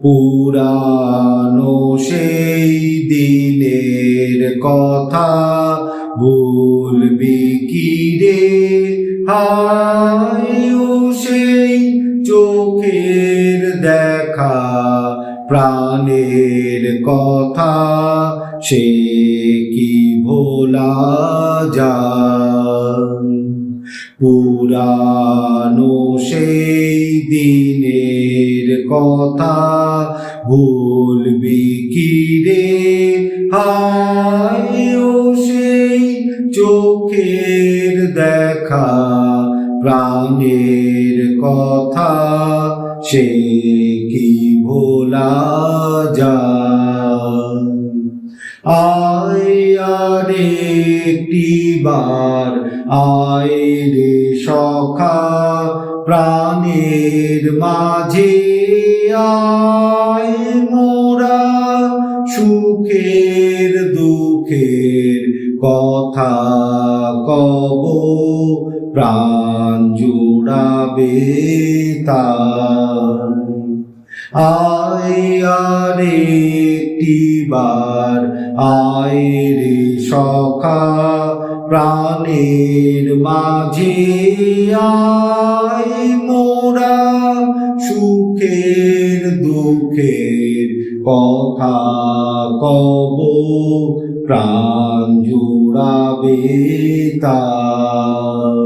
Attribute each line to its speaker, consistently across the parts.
Speaker 1: পুরানো সেই দিনের কথা বলবি কি রে, হায় ও সেই চোখের দেখা প্রাণের কথা, সে কি ভোলা যায়। পুরানো সেই দিনের কথা ভুলবি কি রে, হায় ও সেই চোখের দেখা প্রাণের কথা, সে কি ভোলা যায়। আয় আর একটিবার আয় রে সখা প্রাণের মাঝে, আয় মোরা সুখের দুঃখের কথা কব, প্রাণ জুড়াবে তার। আয় আর একটিবার আয় রে সখা প্রাণের মাঝে, আয় মোরা সুখের দুঃখের কথা কব, প্রাণ জুড়াবে তার।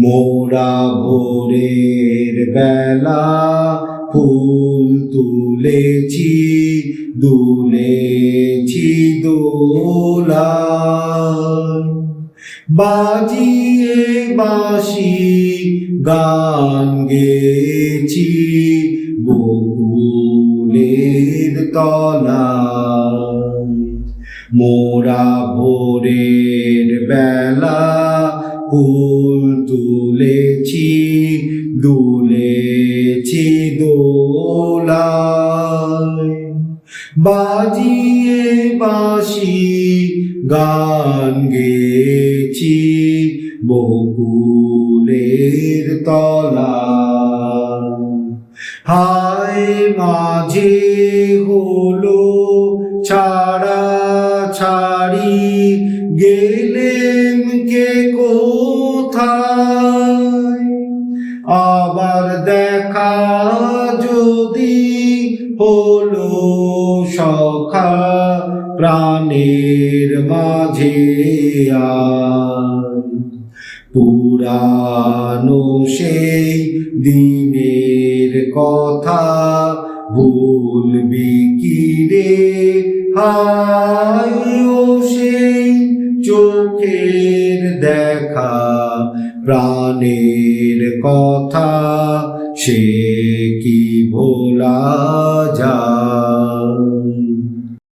Speaker 1: মোরা ভোরের বেলা ফুল তুলেছি, দুলেছি দোলায়, বাজিয়ে বাঁশি গান গেছি বকুলের তলায়। মোরা ভোরের বেলা ফুল তুলেছি, দুলেছি দোলায়, বাজিয়ে বাঁশি গান গেছি বকুলের তলায়। হায় মাঝে হলো ছাড়া ছাড়ি, গেলেম কে কোথায়, আবার দেখা যদি হলো সখা প্রাণের মাঝে আয়। পুরানো সেই দিনের কথা ভুলবি কি রে, হায় ও সেই চোখের দেখা প্রাণের কথা, সে কি ভোলা যায়।